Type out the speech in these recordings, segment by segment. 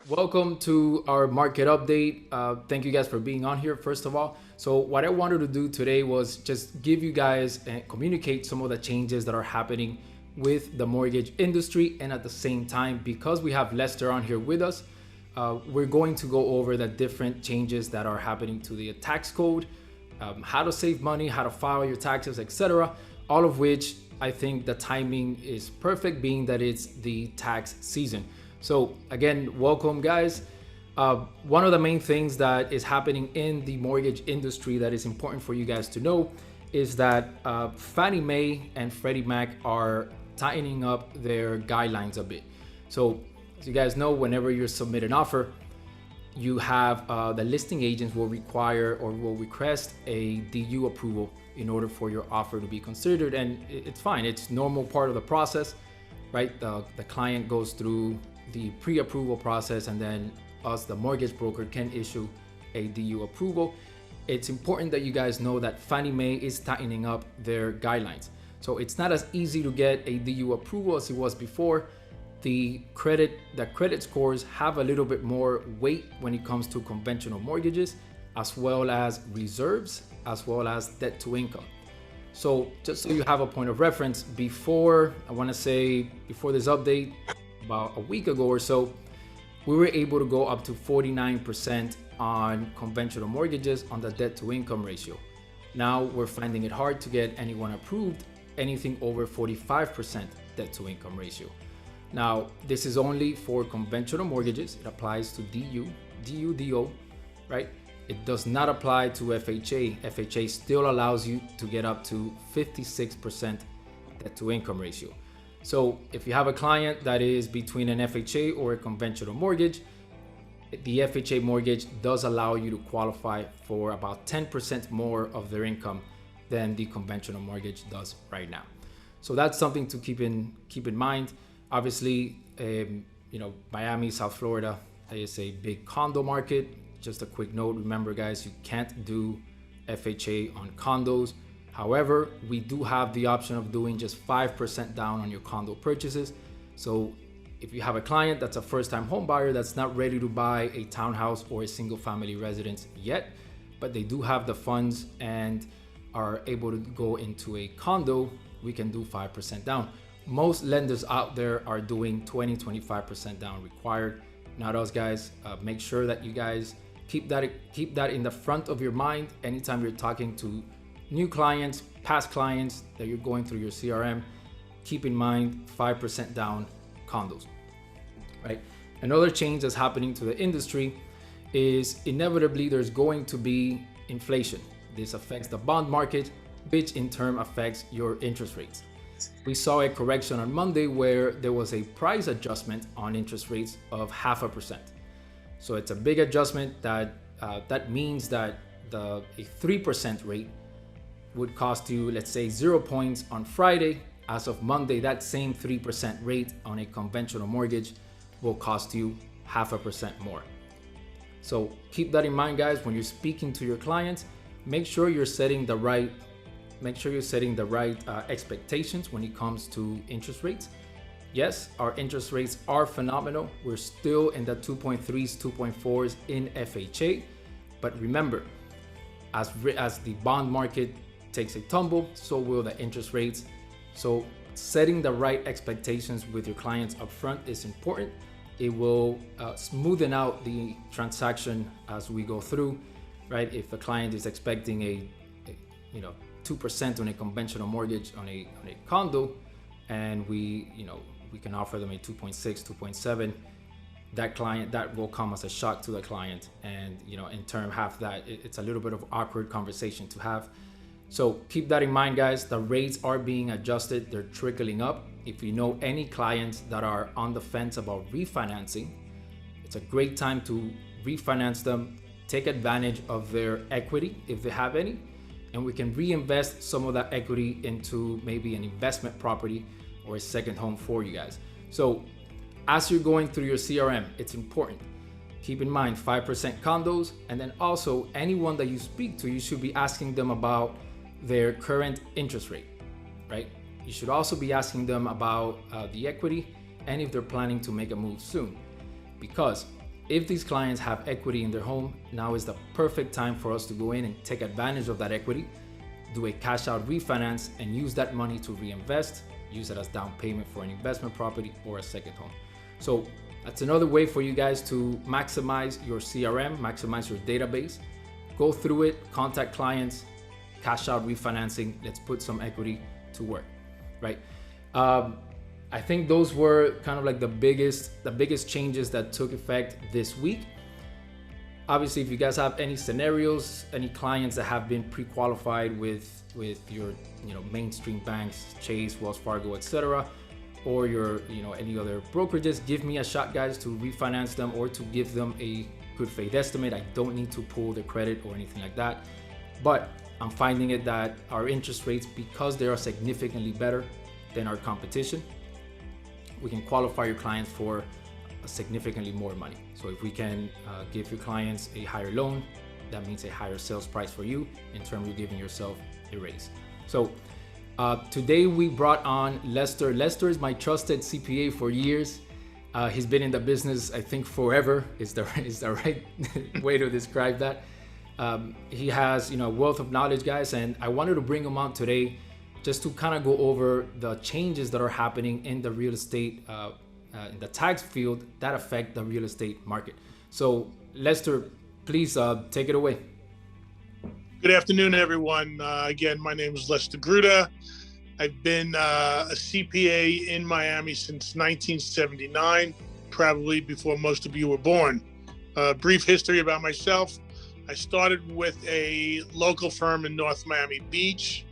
Welcome to our market update. Thank you guys for being on here, first of all. So what I wanted to do today was just give you guys and communicate some of the changes that are happening with the mortgage industry. And at the same time, because we have Lester on here with us, we're going to go over the different changes that are happening to the tax code, how to save money, how to file your taxes, etc. All of which I think the timing is perfect, being that it's the tax season. So again, welcome guys. One of the main things that is happening in the mortgage industry that is important for you guys to know is that Fannie Mae and Freddie Mac are tightening up their guidelines a bit. So as you guys know, whenever you submit an offer, you have the listing agents will require or will request a DU approval in order for your offer to be considered. And it's fine, it's normal part of the process, right? The client goes through the pre-approval process, and then us, the mortgage broker, can issue a DU approval. It's important that you guys know that Fannie Mae is tightening up their guidelines. So it's not as easy to get a DU approval as it was before. The credit scores have a little bit more weight when it comes to conventional mortgages, as well as reserves, as well as debt to income. So just so you have a point of reference, before this update, about a week ago or so, we were able to go up to 49% on conventional mortgages on the debt to income ratio. Now we're finding it hard to get anyone approved anything over 45% debt to income ratio. Now, this is only for conventional mortgages. It applies to DO, right? It does not apply to FHA. FHA still allows you to get up to 56% debt to income ratio. So if you have a client that is between an FHA or a conventional mortgage, the FHA mortgage does allow you to qualify for about 10% more of their income than the conventional mortgage does right now. So that's something to keep in mind. Obviously, Miami, South Florida is a big condo market. Just a quick note, remember guys, you can't do FHA on condos. However, we do have the option of doing just 5% down on your condo purchases. So if you have a client that's a first-time home buyer that's not ready to buy a townhouse or a single family residence yet, but they do have the funds and are able to go into a condo, we can do 5% down. Most lenders out there are doing 20-25% down required. Not us guys. Make sure that you guys keep that in the front of your mind anytime you're talking to new clients, past clients that you're going through your CRM. Keep in mind 5% down condos, right? Another change that's happening to the industry is inevitably there's going to be inflation. This affects the bond market, which in turn affects your interest rates. We saw a correction on Monday where there was a price adjustment on interest rates of 0.5%. So it's a big adjustment that means that a 3% rate would cost you, let's say, 0 points on Friday. As of Monday, that same 3% rate on a conventional mortgage will cost you 0.5% more. So keep that in mind, guys, when you're speaking to your clients. Make sure you're setting the right expectations when it comes to interest rates. Yes, our interest rates are phenomenal. We're still in the 2.3s, 2.4s in FHA. But remember, as the bond market takes a tumble, so will the interest rates. So setting the right expectations with your clients upfront is important. It will smoothen out the transaction as we go through, right? If the client is expecting a 2% on a conventional mortgage on a condo, and we can offer them a 2.6, 2.7, that will come as a shock to the client, and in turn have that it's a little bit of awkward conversation to have. So keep that in mind, guys. The rates are being adjusted, they're trickling up. If you know any clients that are on the fence about refinancing, it's a great time to refinance them. Take advantage of their equity if they have any, and we can reinvest some of that equity into maybe an investment property or a second home for you guys. So as you're going through your CRM, it's important. Keep in mind 5% condos, and then also anyone that you speak to, you should be asking them about their current interest rate, right? You should also be asking them about the equity and if they're planning to make a move soon. Because if these clients have equity in their home, now is the perfect time for us to go in and take advantage of that equity, do a cash out refinance, and use that money to reinvest, use it as down payment for an investment property or a second home. So that's another way for you guys to maximize your CRM, maximize your database. Go through it, contact clients, cash out refinancing. Let's put some equity to work, right? I think those were kind of like the biggest changes that took effect this week. Obviously, if you guys have any scenarios, any clients that have been pre-qualified with your mainstream banks, Chase, Wells Fargo, etc., or your any other brokerages, give me a shot, guys, to refinance them or to give them a good faith estimate. I don't need to pull the credit or anything like that, but I'm finding it that our interest rates, because they are significantly better than our competition, we can qualify your clients for significantly more money. So if we can give your clients a higher loan, that means a higher sales price for you in terms of giving yourself a raise. So today we brought on Lester. Lester is my trusted CPA for years. He's been in the business, I think, forever is the right way to describe that. He has a wealth of knowledge, guys, and I wanted to bring him on today just to kind of go over the changes that are happening in the real estate, in the tax field that affect the real estate market. So Lester, please take it away. Good afternoon, everyone. Again, my name is Lester Gruda. I've been a CPA in Miami since 1979, probably before most of you were born. Brief history about myself. I started with a local firm in North Miami Beach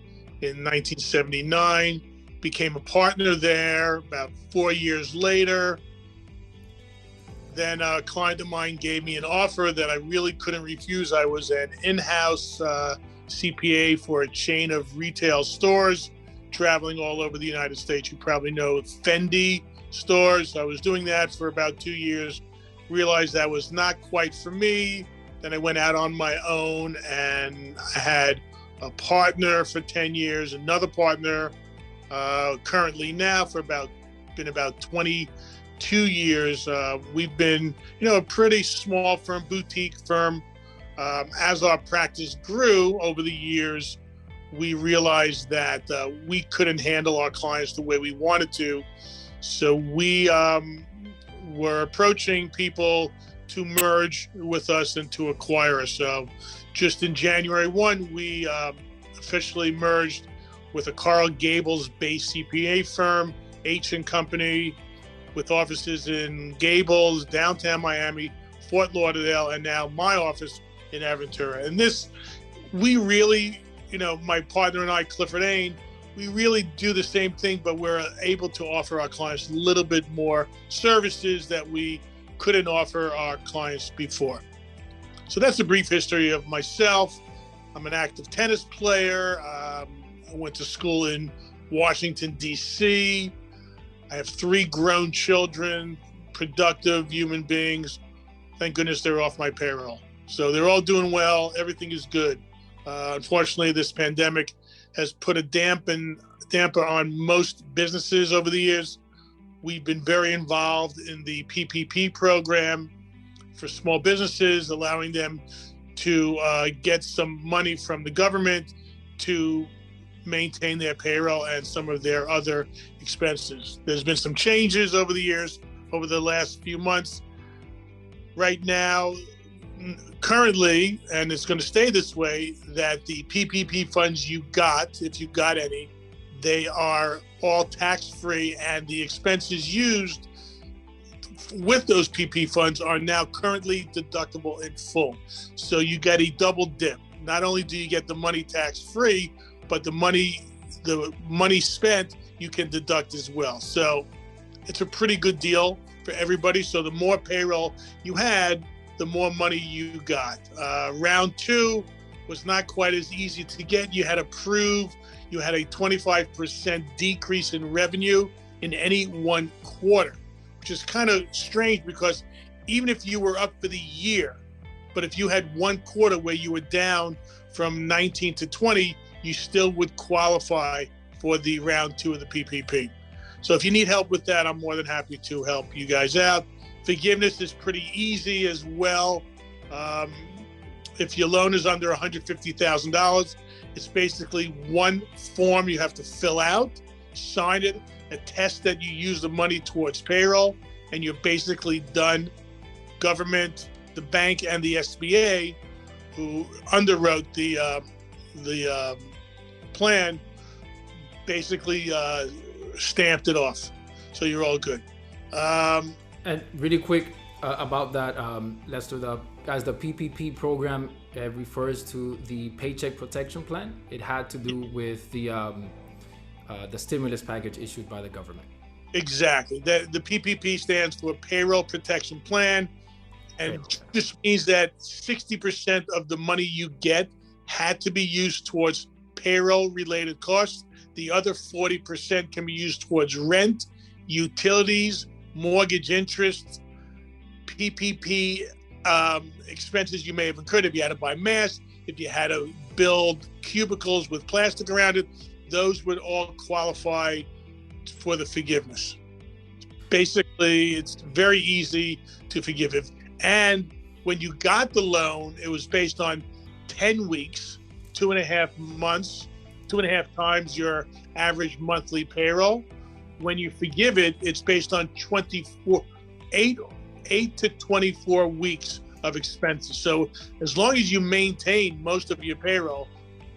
in 1979, became a partner there about 4 years later. Then a client of mine gave me an offer that I really couldn't refuse. I was an in-house CPA for a chain of retail stores traveling all over the United States. You probably know Fendi stores. I was doing that for about 2 years, realized that was not quite for me. Then I went out on my own and I had a partner for 10 years, another partner currently now for about 22 years. We've been, a pretty small firm, boutique firm. As our practice grew over the years, we realized that we couldn't handle our clients the way we wanted to. So we were approaching people to merge with us and to acquire us. So just in January 1, we officially merged with a Coral Gables-based CPA firm, H&CO, with offices in Gables, downtown Miami, Fort Lauderdale, and now my office in Aventura. And this, we really, my partner and I, Clifford Ain, we really do the same thing, but we're able to offer our clients a little bit more services that we couldn't offer our clients before. So that's a brief history of myself. I'm an active tennis player. I went to school in Washington, D.C. I have 3 grown children, productive human beings. Thank goodness they're off my payroll. So they're all doing well. Everything is good. Unfortunately, this pandemic has put a damper on most businesses over the years. We've been very involved in the PPP program for small businesses, allowing them to get some money from the government to maintain their payroll and some of their other expenses. There's been some changes over the years, over the last few months. Right now, currently, and it's going to stay this way, that the PPP funds you got, if you got any, they are all tax-free, and the expenses used with those PP funds are now currently deductible in full. So you get a double dip. Not only do you get the money tax-free, but the money spent you can deduct as well. So it's a pretty good deal for everybody. So the more payroll you had, the more money you got. Round 2 was not quite as easy to get. You had to prove you had a 25% decrease in revenue in any one quarter, which is kind of strange because even if you were up for the year, but if you had one quarter where you were down from 19 to 20, you still would qualify for the round 2 of the PPP. So if you need help with that, I'm more than happy to help you guys out. Forgiveness is pretty easy as well. Um, if your loan is under $150,000, it's basically one form you have to fill out, sign it, attest that you use the money towards payroll, and you're basically done. Government, the bank, and the SBA, who underwrote the plan, basically stamped it off. So you're all good. And really quick about that, Lester, the PPP program refers to the Paycheck Protection Plan. It had to do with the stimulus package issued by the government. Exactly. The PPP stands for Payroll Protection Plan, and this means that 60% of the money you get had to be used towards payroll-related costs. The other 40% can be used towards rent, utilities, mortgage interest, PPP expenses you may have incurred if you had to buy masks, if you had to build cubicles with plastic around it. Those would all qualify for the forgiveness. Basically, it's very easy to forgive it. And when you got the loan, it was based on 10 weeks, 2.5 months, 2.5 times your average monthly payroll. When you forgive it, it's based on 8 to 24 weeks of expenses. So as long as you maintain most of your payroll,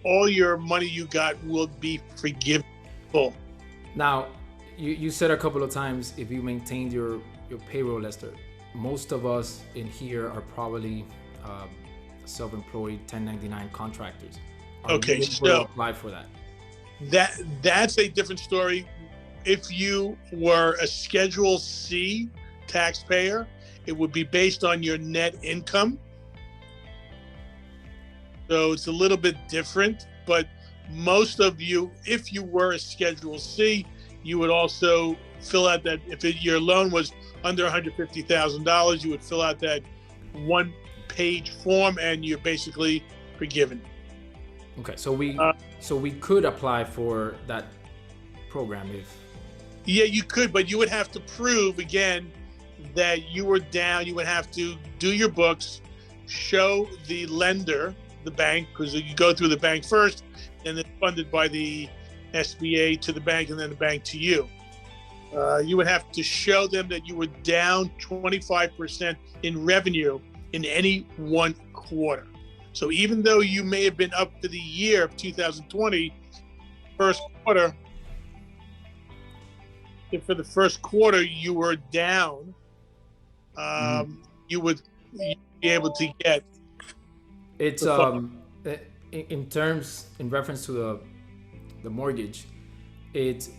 all your money you got will be forgivable. Now, you said a couple of times if you maintained your payroll, Lester. Most of us in here are probably self-employed 1099 contractors. Okay, so apply for that. That's a different story. If you were a Schedule C taxpayer, it would be based on your net income. So it's a little bit different, but most of you, if you were a Schedule C, you would also fill out that, if your loan was under $150,000, you would fill out that one-page form and you're basically forgiven. Okay, so we could apply for that program if... Yeah, you could, but you would have to prove, again, that you were down. You would have to do your books, show the lender, the bank, because you go through the bank first, and then funded by the SBA to the bank, and then the bank to you. You would have to show them that you were down 25% in revenue in any one quarter. So even though you may have been up for the year of 2020, first quarter, if for the first quarter you were down, you would be able to get. It's in reference to the mortgage.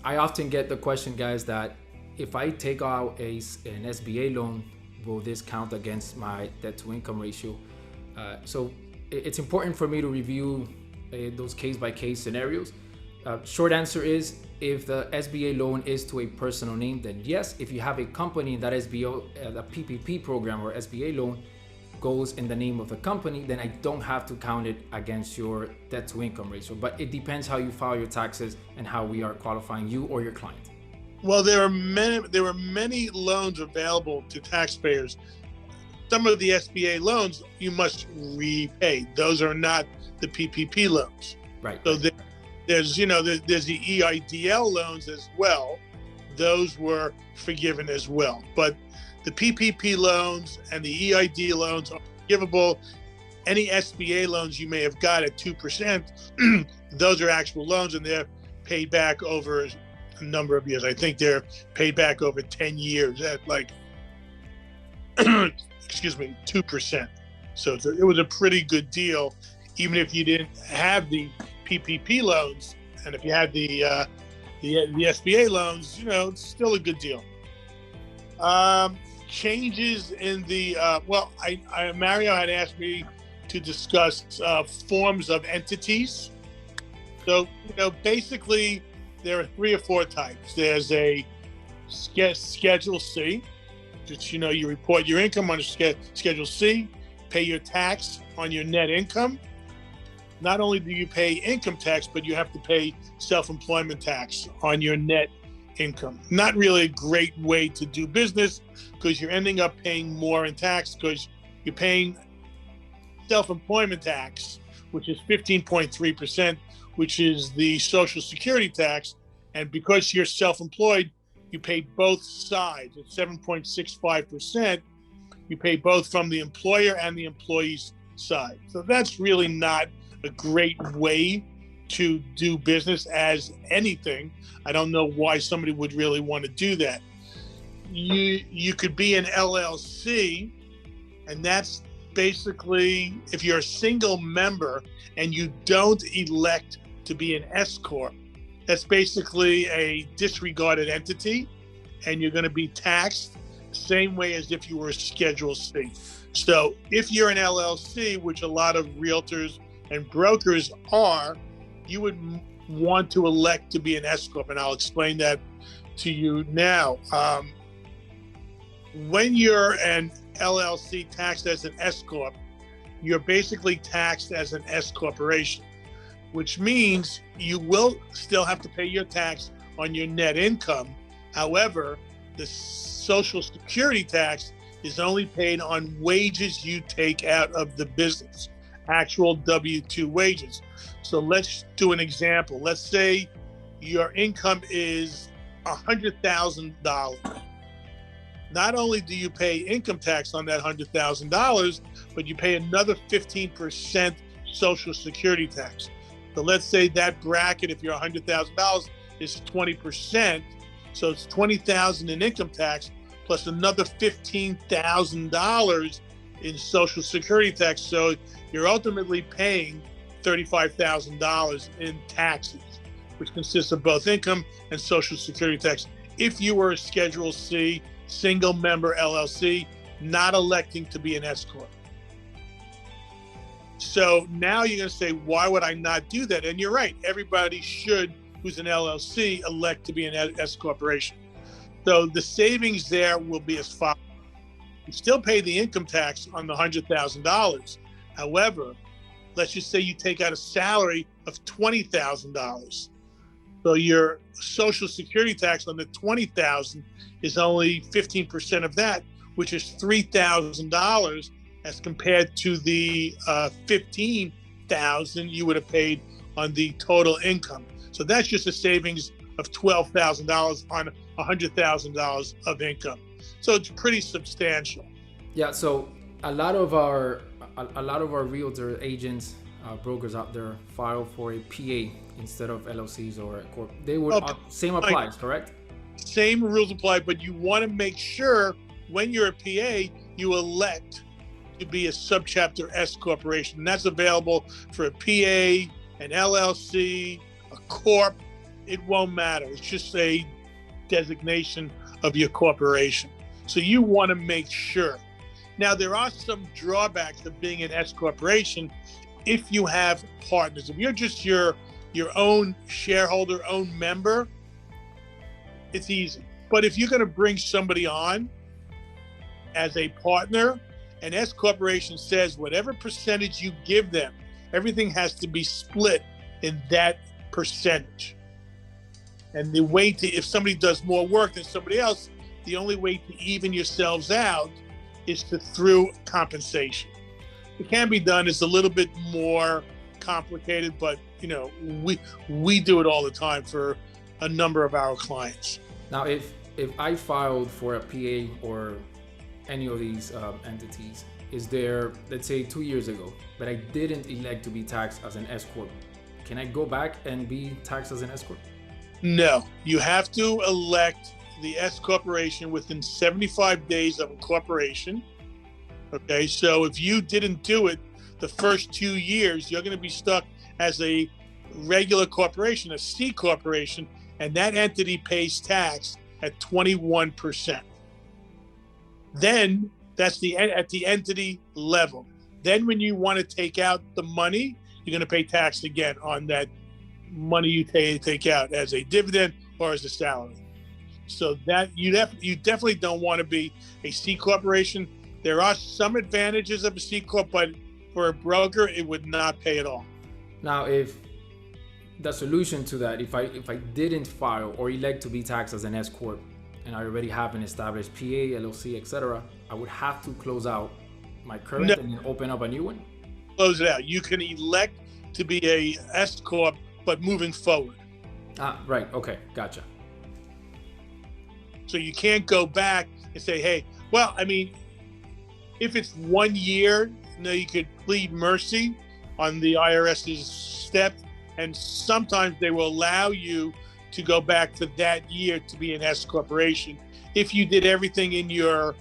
I often get the question, guys, that if I take out an SBA loan, will this count against my debt to income ratio? So it's important for me to review those case-by-case scenarios. Short answer is, if the SBA loan is to a personal name, then yes. If you have a company, that SBA, the PPP program or SBA loan goes in the name of the company, then I don't have to count it against your debt to income ratio. But it depends how you file your taxes and how we are qualifying you or your client. Well, there are many loans available to taxpayers. Some of the SBA loans you must repay. Those are not the PPP loans. Right. So there's the EIDL loans as well. Those were forgiven as well. But the PPP loans and the EID loans are forgivable. Any SBA loans you may have got at 2%, those are actual loans, and they're paid back over a number of years. I think they're paid back over 10 years at 2%. So it was a pretty good deal, even if you didn't have the PPP loans, and if you had the SBA loans, it's still a good deal. Changes in the Mario had asked me to discuss forms of entities. So basically there are 3 or 4 types. There's a Schedule C, which you report your income on a Schedule C, pay your tax on your net income. Not only do you pay income tax, but you have to pay self-employment tax on your net income. Not really a great way to do business, because you're ending up paying more in tax, because you're paying self-employment tax, which is 15.3%, which is the Social Security tax. And because you're self-employed, you pay both sides at 7.65%. You pay both from the employer and the employee's side. So that's really not a great way to do business as anything. I don't know why somebody would really want to do that. You could be an LLC, and that's basically if you're a single member and you don't elect to be an S corp. That's basically a disregarded entity, and you're going to be taxed the same way as if you were a Schedule C. So if you're an LLC, which a lot of realtors and brokers are, you would want to elect to be an S corp, and I'll explain that to you now. When you're an LLC taxed as an S corp, you're basically taxed as an S corporation, which means you will still have to pay your tax on your net income. However, the Social Security tax is only paid on wages you take out of the business, actual W-2 wages. So let's do an example. Let's say your income is $100,000. Not only do you pay income tax on that $100,000, but you pay another 15% Social Security tax. So let's say that bracket, if you're $100,000, is 20%. So it's $20,000 in income tax plus another $15,000 in Social Security tax. So you're ultimately paying $35,000 in taxes, which consists of both income and Social Security tax. If you were a Schedule C, single member LLC, not electing to be an S corp. So now you're going to say, why would I not do that? And you're right. Everybody should, who's an LLC, elect to be an S corporation. So the savings there will be as follows. You still pay the income tax on the $100,000. However, let's just say you take out a salary of $20,000. So your Social Security tax on the $20,000 is only 15% of that, which is $3,000 as compared to the $15,000 you would have paid on the total income. So that's just a savings of $12,000 on $100,000 of income. So it's pretty substantial. Yeah. So a lot of our realtor agents, brokers out there file for a PA instead of LLCs or a corp. They would same applies, correct? Same rules apply, but you want to make sure when you're a PA, you elect to be a subchapter S corporation. And that's available for a PA, an LLC, a corp. It won't matter. It's just a designation of your corporation. So you want to make sure. Now, there are some drawbacks of being an S corporation if you have partners. If you're just your own shareholder, own member, it's easy. But if you're going to bring somebody on as a partner, an S corporation says whatever percentage you give them, everything has to be split in that percentage. And the way to, if somebody does more work than somebody else, the only way to even yourselves out is through compensation. It can be done. It's a little bit more complicated, but we do it all the time for a number of our clients. Now, if I filed for a PA or any of these entities, is there, let's say 2 years ago, but I didn't elect to be taxed as an S corp, can I go back and be taxed as an S corp? No, you have to elect the S corporation within 75 days of incorporation. Okay, so if you didn't do it the first 2 years, you're going to be stuck as a regular corporation, a C corporation, and that entity pays tax at 21%. Then that's at the entity level. Then when you want to take out the money, you're going to pay tax again on that money you take out as a dividend or as a salary. So that you definitely don't want to be a C corporation. There are some advantages of a C corp, but for a broker, it would not pay at all. Now, if the solution to that, if I didn't file or elect to be taxed as an S corp, and I already have an established PA, LLC, etc., I would have to close out my current No, and then open up a new one. close it out. You can elect to be a S corp, but moving forward. Right. Okay. Gotcha. So you can't go back and say, hey, well, I mean, if it's 1 year, you could plead mercy on the IRS's step, and sometimes they will allow you to go back to that year to be an S corporation if you did everything in your,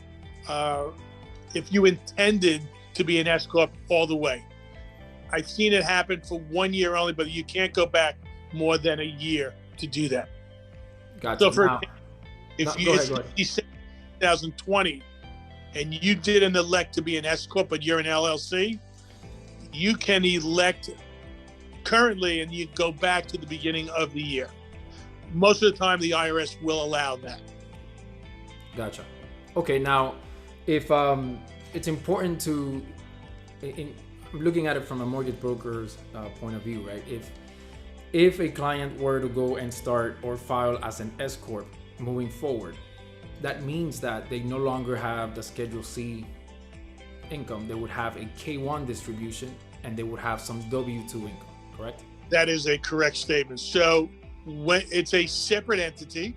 if you intended to be an S corp all the way. I've seen it happen for 1 year only, but you can't go back more than a year to do that. Gotcha. So for Now, if go you ahead. 2020 and you didn't elect to be an S corp, but you're an LLC, you can elect currently and you go back to the beginning of the year. Most of the time, the IRS will allow that. Gotcha. Okay. Now, if it's important to, I'm looking at it from a mortgage broker's point of view, right? If a client were to go and start or file as an S corp moving forward, that means that they no longer have the Schedule C income. They would have a K1 distribution and they would have some W2 income, correct? That is a correct statement. So when it's a separate entity,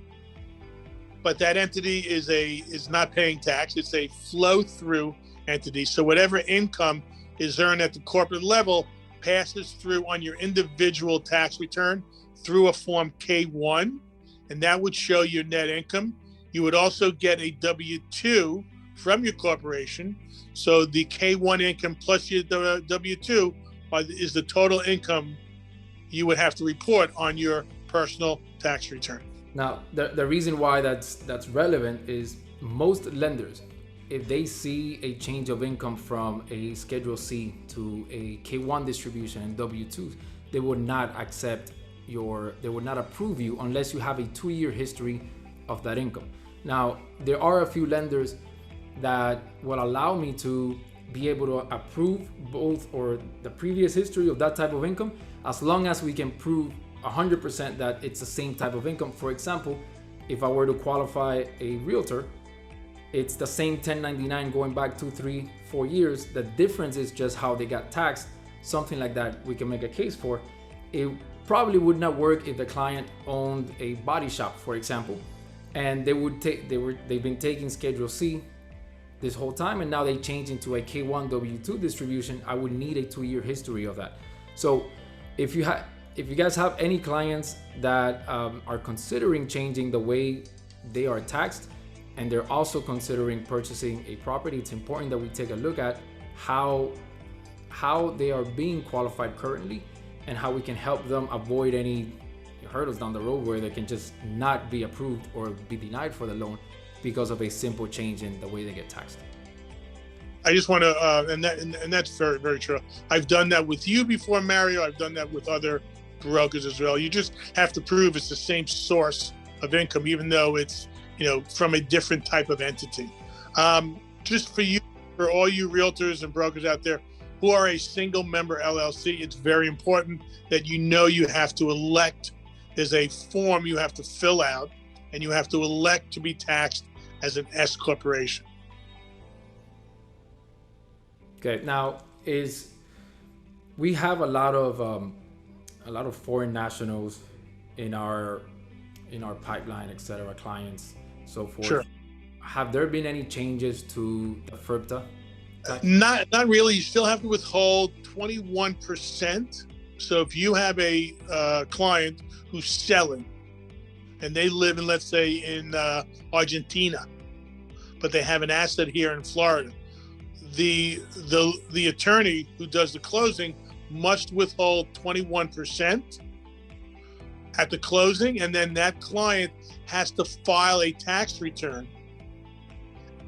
but that entity is not paying tax. It's a flow-through entity. So whatever income is earned at the corporate level passes through on your individual tax return through a Form K1, and that would show your net income. You would also get a W-2 from your corporation. So the K1 income plus your W-2 is the total income you would have to report on your personal tax return. Now, the reason why that's relevant is most lenders, if they see a change of income from a Schedule C to a K1 distribution and W-2s, they would not approve you unless you have a 2-year history of that income. Now, there are a few lenders that will allow me to be able to approve both or the previous history of that type of income, as long as we can prove 100% that it's the same type of income. For example, if I were to qualify a realtor, it's the same 1099 going back 2, 3, 4 years. The difference is just how they got taxed. Something like that we can make a case for. It probably would not work if the client owned a body shop, for example, and they've been taking Schedule C this whole time, and now they change into a K1 W2 distribution. I would need a 2-year history of that. So if you guys have any clients that are considering changing the way they are taxed, and they're also considering purchasing a property, it's important that we take a look at how they are being qualified currently and how we can help them avoid any hurdles down the road where they can just not be approved or be denied for the loan because of a simple change in the way they get taxed. I just want to, and that's very, very true. I've done that with you before, Mario. I've done that with other brokers as well. You just have to prove it's the same source of income, even though it's, from a different type of entity. Just for you, for all you realtors and brokers out there who are a single member LLC, it's very important that you have to elect. There's a form you have to fill out, and you have to elect to be taxed as an S corporation. Okay, now we have a lot of foreign nationals in our pipeline, etc., clients, so forth. Sure. Have there been any changes to the FIRPTA? Not really. You still have to withhold 21%. So if you have a client who's selling, and they live in, let's say, in Argentina, but they have an asset here in Florida, the attorney who does the closing must withhold 21% at the closing, and then that client has to file a tax return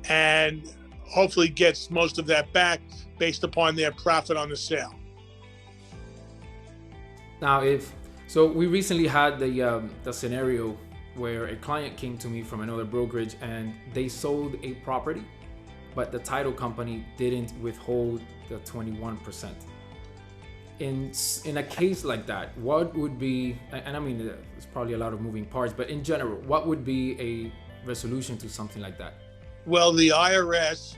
and hopefully gets most of that back based upon their profit on the sale. Now, so we recently had the scenario where a client came to me from another brokerage and they sold a property, but the title company didn't withhold the 21%. In a case like that, what would be, and I mean, there's probably a lot of moving parts, but in general, what would be a resolution to something like that? Well, the IRS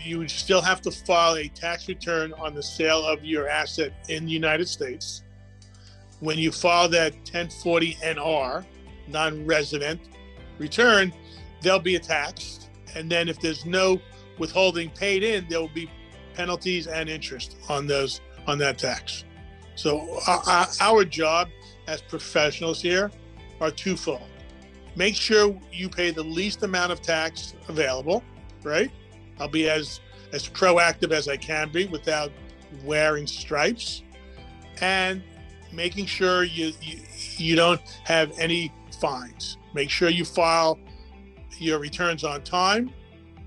you would still have to file a tax return on the sale of your asset in the United States. When you file that 1040 NR, non-resident return, there'll be a tax. And then if there's no withholding paid in, there will be penalties and interest on that tax. So our job as professionals here are twofold. Make sure you pay the least amount of tax available, right? I'll be as proactive as I can be without wearing stripes, and making sure you don't have any fines. Make sure you file your returns on time,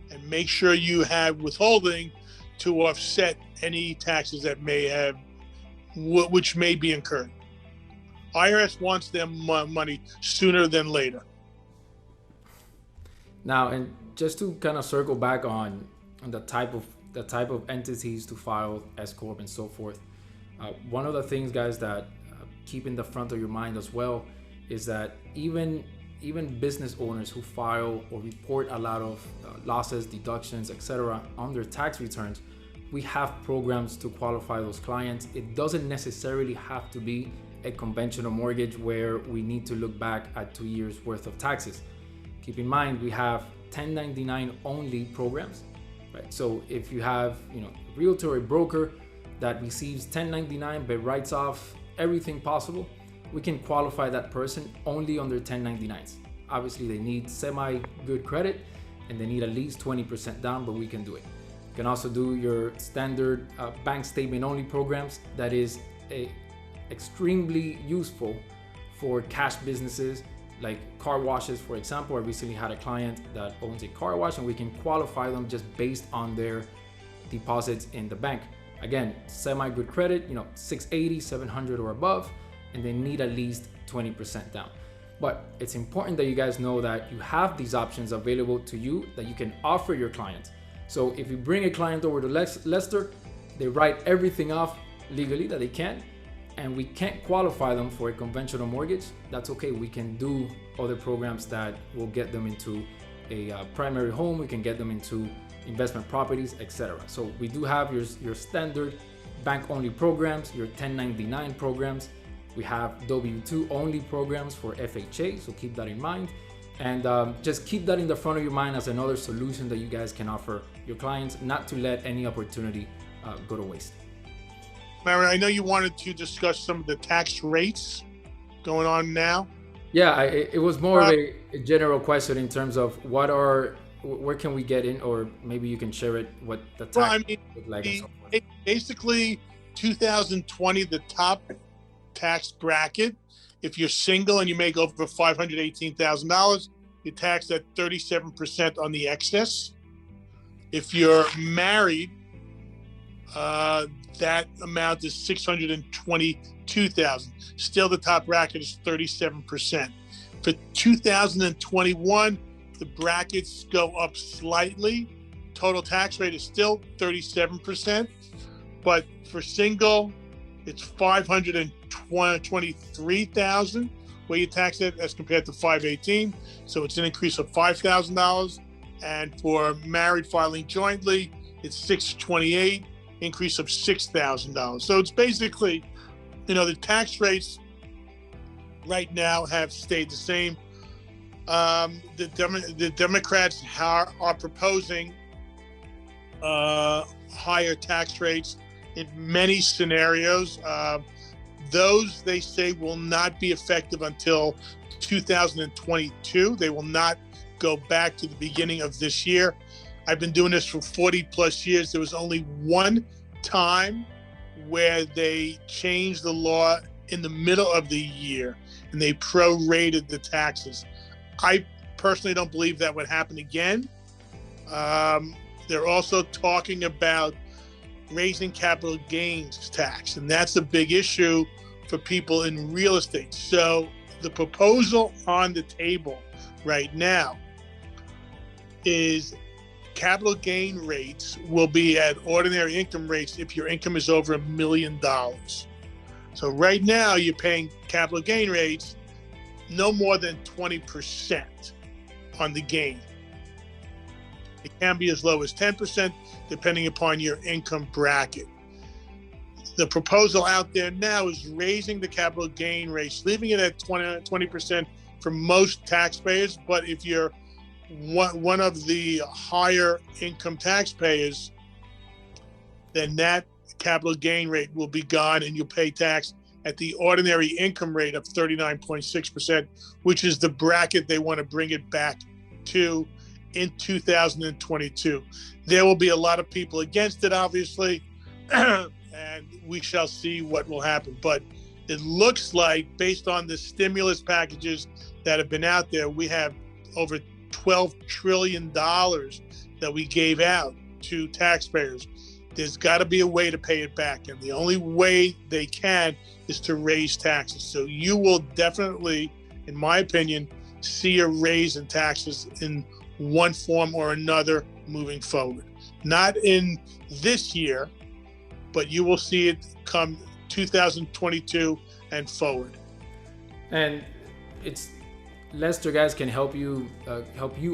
and make sure you have withholding to offset any taxes that which may be incurred. IRS wants their money sooner than later. Now, and just to kind of circle back on the type of entities to file S corp and so forth, one of the things, guys, that keep in the front of your mind as well is that even business owners who file or report a lot of losses, deductions, etc. on their tax returns, we have programs to qualify those clients. It doesn't necessarily have to be a conventional mortgage where we need to look back at 2 years worth of taxes. Keep in mind, we have 1099 only programs, right? So if you have, a realtor or broker that receives 1099 but writes off everything possible, we can qualify that person only under 1099s. Obviously, they need semi-good credit and they need at least 20% down, but we can do it. You can also do your standard bank statement only programs. That is extremely useful for cash businesses like car washes, for example. I recently had a client that owns a car wash, and we can qualify them just based on their deposits in the bank. Again, semi-good credit, 680, 700 or above, and they need at least 20% down. But it's important that you guys know that you have these options available to you that you can offer your clients. So if you bring a client over to Lester, they write everything off legally that they can, and we can't qualify them for a conventional mortgage. That's okay. We can do other programs that will get them into a primary home. We can get them into investment properties, etc. So we do have your standard bank only programs, your 1099 programs. We have W2 only programs for FHA, so keep that in mind. And just keep that in the front of your mind as another solution that you guys can offer your clients, not to let any opportunity go to waste. Myron, I know you wanted to discuss some of the tax rates going on now. Yeah, it was more of a general question in terms of where can we get in, or maybe you can share it, what the tax look like and so forth. Basically, 2020, the top tax bracket, if you're single and you make over $518,000, you're taxed at 37% on the excess. If you're married, that amount is $622,000. Still, the top bracket is 37%. For 2021, the brackets go up slightly. Total tax rate is still 37%, but for single, it's $523,000 where you tax it as compared to $518,000. So it's an increase of $5,000. And for married filing jointly, it's $628,000. Increase of $6,000. So it's basically, the tax rates right now have stayed the same. The Democrats are proposing higher tax rates in many scenarios. Those, they say, will not be effective until 2022. They will not go back to the beginning of this year. I've been doing this for 40 plus years. There was only one time where they changed the law in the middle of the year and they prorated the taxes. I personally don't believe that would happen again. They're also talking about raising capital gains tax, and that's a big issue for people in real estate. So the proposal on the table right now is capital gain rates will be at ordinary income rates if your income is over $1 million. So right now you're paying capital gain rates no more than 20% on the gain. It can be as low as 10% depending upon your income bracket. The proposal out there now is raising the capital gain rates, leaving it at 20% for most taxpayers. But if you're one of the higher income taxpayers, then that capital gain rate will be gone and you'll pay tax at the ordinary income rate of 39.6%, which is the bracket they want to bring it back to in 2022. There will be a lot of people against it, obviously, and we shall see what will happen. But it looks like, based on the stimulus packages that have been out there, we have over $12 trillion that we gave out to taxpayers. There's got to be a way to pay it back. And the only way they can is to raise taxes. So you will definitely, in my opinion, see a raise in taxes in one form or another moving forward. Not in this year, but you will see it come 2022 and forward. And it's Lester, guys, can help you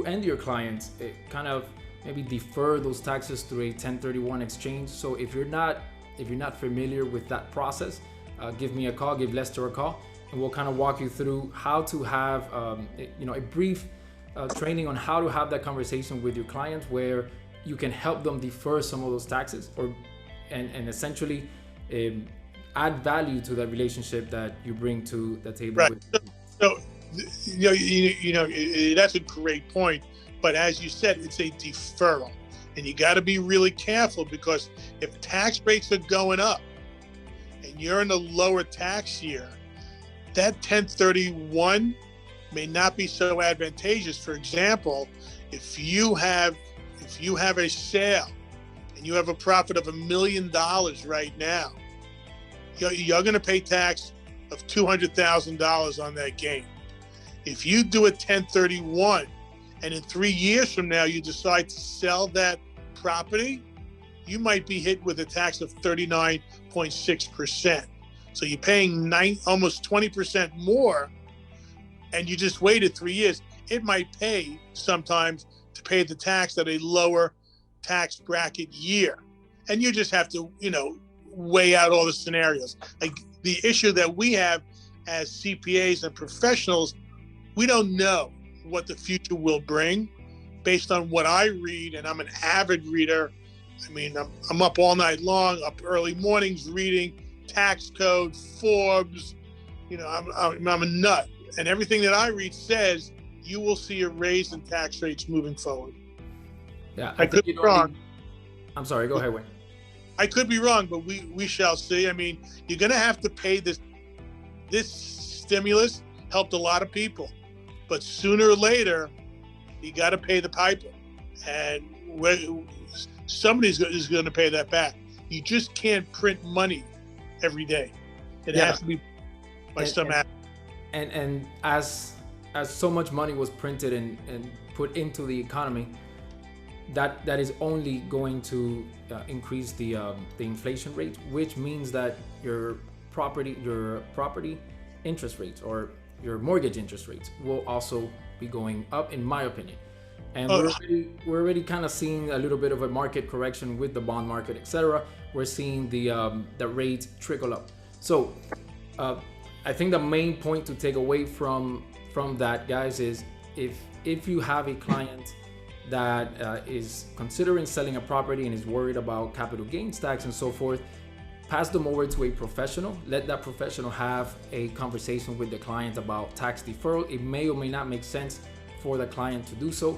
and your clients kind of maybe defer those taxes through a 1031 exchange. So if you're not familiar with that process, give me a call, give Lester a call, and we'll kind of walk you through how to have a brief training on how to have that conversation with your clients where you can help them defer some of those taxes and essentially add value to that relationship that you bring to the table. Right. So that's a great point. But as you said, it's a deferral. And you got to be really careful, because if tax rates are going up and you're in a lower tax year, that 1031 may not be so advantageous. For example, if you have a sale and you have a profit of $1 million right now, you're going to pay tax of $200,000 on that gain. If you do a 1031 and in 3 years from now you decide to sell that property, you might be hit with a tax of 39.6%. So you're paying almost 20% more, and you just waited 3 years. It might pay sometimes to pay the tax at a lower tax bracket year. And you just have to, weigh out all the scenarios. Like the issue that we have as CPAs and professionals, we don't know what the future will bring based on what I read, and I'm an avid reader. I mean, I'm up all night long, up early mornings reading tax code, Forbes. I'm a nut, and everything that I read says you will see a raise in tax rates moving forward. Yeah, I could be wrong. I'm sorry, go ahead, Wayne. I could be wrong, but we shall see. I mean, you're going to have to pay this. This stimulus helped a lot of people, but sooner or later, you got to pay the piper, and somebody is going to pay that back. You just can't print money every day. It has to be by some act. And as so much money was printed and put into the economy, that is only going to increase the inflation rate, which means that your property interest rates or your mortgage interest rates will also be going up, in my opinion. And we're already kind of seeing a little bit of a market correction with the bond market, etc. We're seeing the rates trickle up. So I think the main point to take away from that, guys, is if you have a client that is considering selling a property and is worried about capital gains tax and so forth, pass them over to a professional. Let that professional have a conversation with the client about tax deferral. It may or may not make sense for the client to do so,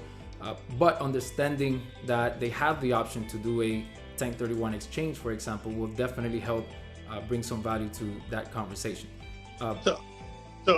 but understanding that they have the option to do a 1031 exchange, for example, will definitely help bring some value to that conversation. So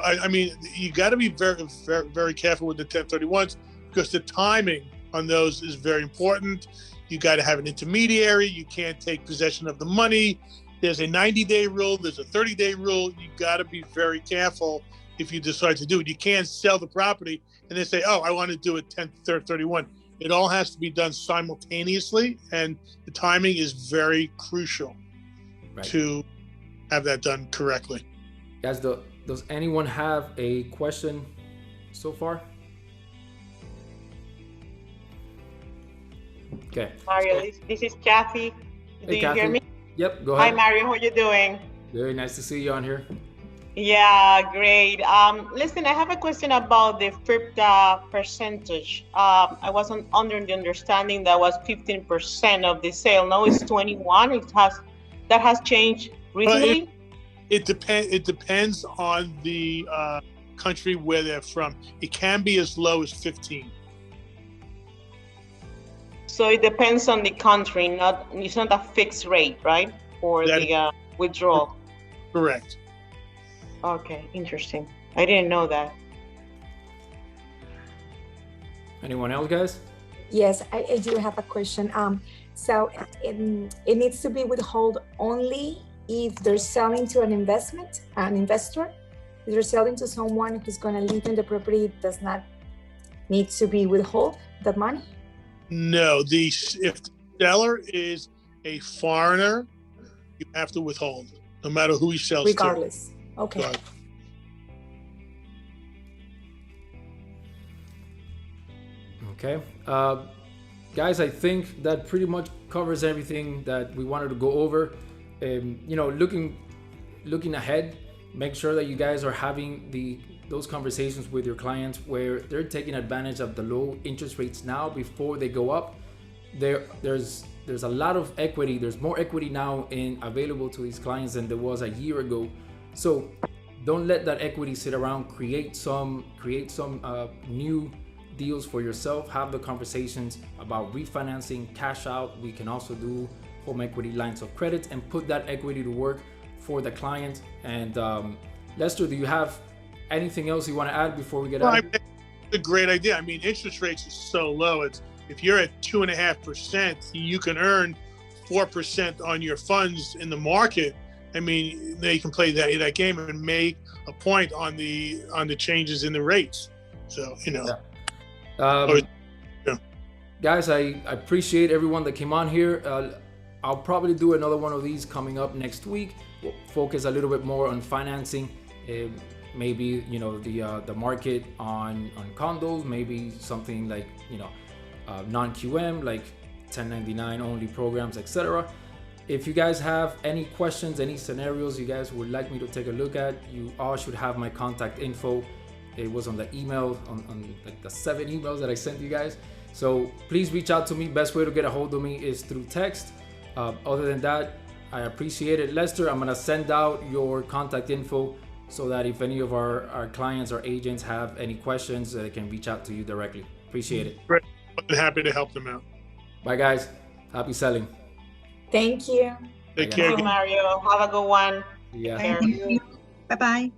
I mean, you got to be very, very, very careful with the 1031s, because the timing on those is very important. You got to have an intermediary. You can't take possession of the money. There's a 90-day rule. There's a 30-day rule. You got to be very careful if you decide to do it. You can't sell the property and then say, "Oh, I want to do it 1031." It all has to be done simultaneously, and the timing is very crucial to have that done correctly. Guys, does anyone have a question so far? Okay. Mario, this is Kathy. Do you hear me? Yep, go ahead. Hi, Mario. How you doing? Very nice to see you on here. Yeah, great. Listen, I have a question about the FIRPTA percentage. I wasn't under the understanding that was 15% of the sale. Now it's 21. That has changed recently. It depends on the country where they're from. It can be as low as 15. So it depends on the country, it's not a fixed rate, right? For the withdrawal. Correct. Okay, interesting. I didn't know that. Anyone else, guys? Yes, I do have a question. So it needs to be withheld only if they're selling to an investor. If they're selling to someone who's going to live in the property, it does not need to be withheld that money? No, if the seller is a foreigner, you have to withhold, no matter who he sells regardless. to. Okay. Okay. Guys, I think that pretty much covers everything that we wanted to go over. Looking ahead, make sure that you guys are having those conversations with your clients where they're taking advantage of the low interest rates now before they go up. There's a lot of equity. There's more equity now available to these clients than there was a year ago. So don't let that equity sit around. Create some new deals for yourself. Have the conversations about refinancing, cash out. We can also do home equity lines of credit and put that equity to work for the client. And Lester, do you have anything else you want to add before we get out? It's a great idea. I mean, interest rates are so low. If you're at 2.5%, you can earn 4% on your funds in the market. I mean, they can play that game and make a point on the changes in the rates. So Guys, I appreciate everyone that came on here. I'll probably do another one of these coming up next week. We'll focus a little bit more on financing, maybe the market on condos, maybe something like non-QM, like 1099 only programs, etc. If you guys have any questions, any scenarios you guys would like me to take a look at, you all should have my contact info. It was on the email, on like the 7 emails that I sent you guys. So please reach out to me. Best way to get a hold of me is through text. Other than that, I appreciate it. Lester, I'm gonna send out your contact info so that if any of our clients or agents have any questions, they can reach out to you directly. Appreciate it. Great. I'm happy to help them out. Bye guys. Happy selling. Thank you. Take care. Thank you, Mario. Have a good one. Yeah. Thank you. Bye-bye.